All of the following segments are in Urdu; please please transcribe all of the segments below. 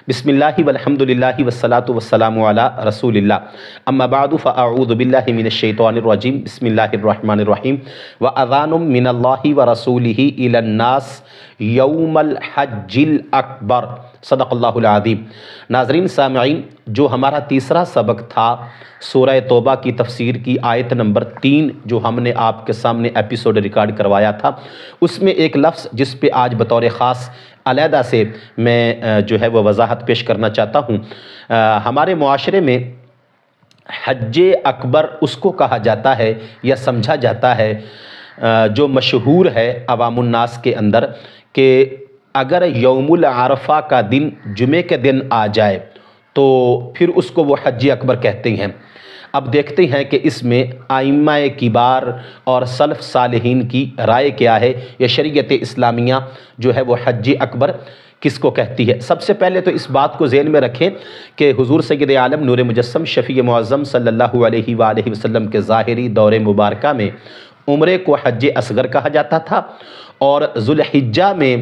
بسم اللہ والحمد للہ والصلاة والسلام علی رسول اللہ اما بعد فاعوذ باللہ من الشیطان الرجیم بسم اللہ الرحمن الرحیم وَأَذَانٌ مِّنَ اللَّهِ وَرَسُولِهِ إِلَى النَّاسِ یوم الحج الاکبر صدق اللہ العظیم۔ ناظرین سامعین، جو ہمارا تیسرا سبق تھا سورہ توبہ کی تفسیر کی آیت نمبر 3 جو ہم نے آپ کے سامنے ایپیسوڈ ریکارڈ کروایا تھا، اس میں ایک لفظ جس پہ آج بطور خاص علیحدہ سے میں جو ہے وہ وضاحت پیش کرنا چاہتا ہوں۔ ہمارے معاشرے میں حج اکبر اس کو کہا جاتا ہے یا سمجھا جاتا ہے جو مشہور ہے عوام الناس کے اندر کہ اگر یوم العرفہ کا دن جمعے کے دن آ جائے تو پھر اس کو وہ حج اکبر کہتے ہیں۔ اب دیکھتے ہیں کہ اس میں ائمہ کبار اور سلف صالحین کی رائے کیا ہے یا شریعت اسلامیہ جو ہے وہ حج اکبر کس کو کہتی ہے۔ سب سے پہلے تو اس بات کو ذہن میں رکھیں کہ حضور سید عالم نور مجسم شفیع معظم صلی اللہ علیہ وآلہ وسلم کے ظاہری دور مبارکہ میں عمرے کو حج اصغر کہا جاتا تھا، اور ذوالحجہ میں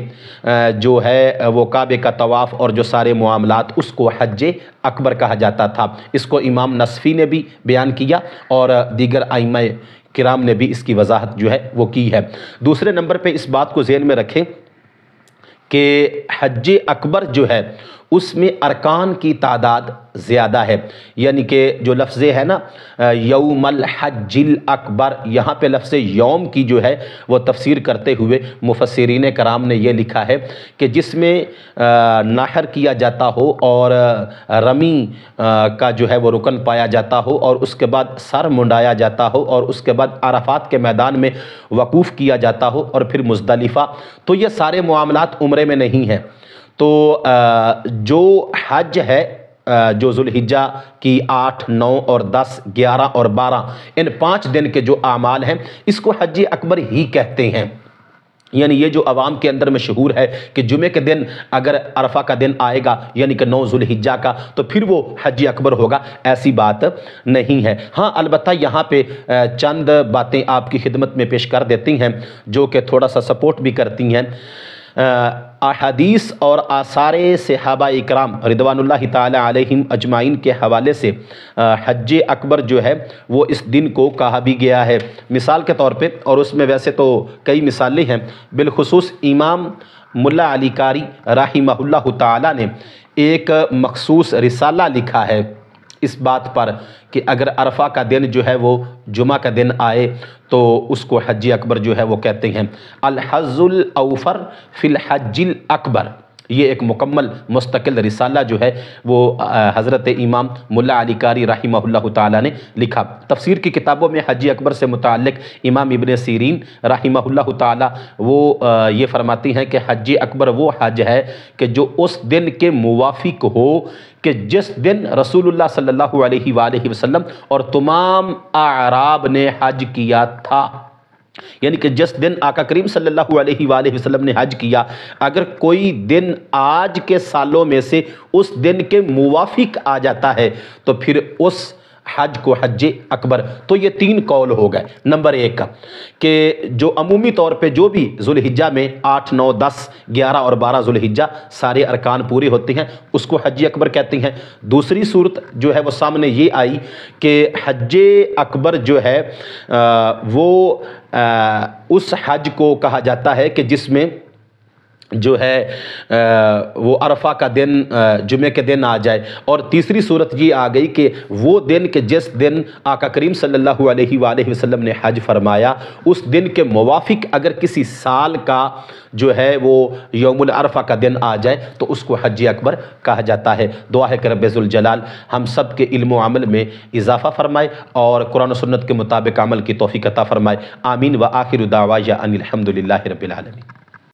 جو ہے وہ کعبے کا طواف اور جو سارے معاملات اس کو حج اکبر کہا جاتا تھا۔ اس کو امام نصفی نے بھی بیان کیا اور دیگر ائمہ کرام نے بھی اس کی وضاحت جو ہے وہ کی ہے۔ دوسرے نمبر پہ اس بات کو ذہن میں رکھیں کہ حج اکبر جو ہے اس میں ارکان کی تعداد زیادہ ہے، یعنی کہ جو لفظ ہے نا یوم الحج الاکبر، یہاں پہ لفظ یوم کی جو ہے وہ تفسیر کرتے ہوئے مفسرین کرام نے یہ لکھا ہے کہ جس میں نحر کیا جاتا ہو اور رمی کا جو ہے وہ رکن پایا جاتا ہو اور اس کے بعد سر منڈایا جاتا ہو اور اس کے بعد عرفات کے میدان میں وقوف کیا جاتا ہو اور پھر مزدلفہ، تو یہ سارے معاملات عمرے میں نہیں ہیں۔ تو جو حج ہے جو ذوالحجہ کی 8، 9 اور 10، 11 اور 12 ان 5 دن کے جو اعمال ہیں اس کو حج اکبر ہی کہتے ہیں۔ یعنی یہ جو عوام کے اندر مشہور ہے کہ جمعے کے دن اگر عرفہ کا دن آئے گا یعنی کہ 9 ذوالحجہ کا تو پھر وہ حج اکبر ہوگا، ایسی بات نہیں ہے۔ ہاں البتہ یہاں پہ چند باتیں آپ کی خدمت میں پیش کر دیتی ہیں جو کہ تھوڑا سا سپورٹ بھی کرتی ہیں۔ احادیث اور آثار صحابہ اکرام رضوان اللہ تعالی علیہم اجمعین کے حوالے سے حج اکبر جو ہے وہ اس دن کو کہا بھی گیا ہے۔ مثال کے طور پہ، اور اس میں ویسے تو کئی مثالیں ہیں، بالخصوص امام ملا علی قاری رحمہ اللہ تعالی نے ایک مخصوص رسالہ لکھا ہے اس بات پر کہ اگر عرفہ کا دن جو ہے وہ جمعہ کا دن آئے تو اس کو حج اکبر جو ہے وہ کہتے ہیں۔ الحظ الاوفر فی الحج الاکبر، یہ ایک مکمل مستقل رسالہ جو ہے وہ حضرت امام ملا علی قاری رحمہ اللہ تعالی نے لکھا۔ تفسیر کی کتابوں میں حج اکبر سے متعلق امام ابن سیرین رحمہ اللہ تعالی وہ یہ فرماتی ہیں کہ حج اکبر وہ حج ہے کہ جو اس دن کے موافق ہو کہ جس دن رسول اللہ صلی اللہ علیہ وآلہ وسلم اور تمام اعراب نے حج کیا تھا۔ یعنی کہ جس دن آقا کریم صلی اللہ علیہ وآلہ وسلم نے حج کیا، اگر کوئی دن آج کے سالوں میں سے اس دن کے موافق آ جاتا ہے تو پھر اس حج کو حج اکبر۔ تو یہ 3 قول ہو گئے۔ نمبر 1 کہ جو عمومی طور پہ جو بھی ذوالحجہ میں 8، 9، 10، 11 اور 12 ذوالحجہ سارے ارکان پورے ہوتے ہیں اس کو حج اکبر کہتے ہیں۔ دوسری صورت جو ہے وہ سامنے یہ آئی کہ حج اکبر جو ہے وہ اس حج کو کہا جاتا ہے کہ جس میں جو ہے وہ عرفہ کا دن جمعے کے دن آ جائے، اور تیسری صورت یہ آ گئی کہ وہ دن کہ جس دن آقا کریم صلی اللہ علیہ وآلہ وسلم نے حج فرمایا اس دن کے موافق اگر کسی سال کا جو ہے وہ یوم العرفہ کا دن آ جائے تو اس کو حج اکبر کہا جاتا ہے۔ دعا ہے کہ رب ذوالجلال ہم سب کے علم و عمل میں اضافہ فرمائے اور قرآن و سنت کے مطابق عمل کی توفیق عطا فرمائے۔ آمین۔ وآخر دعوانا ان الحمد للہ رب العالمین۔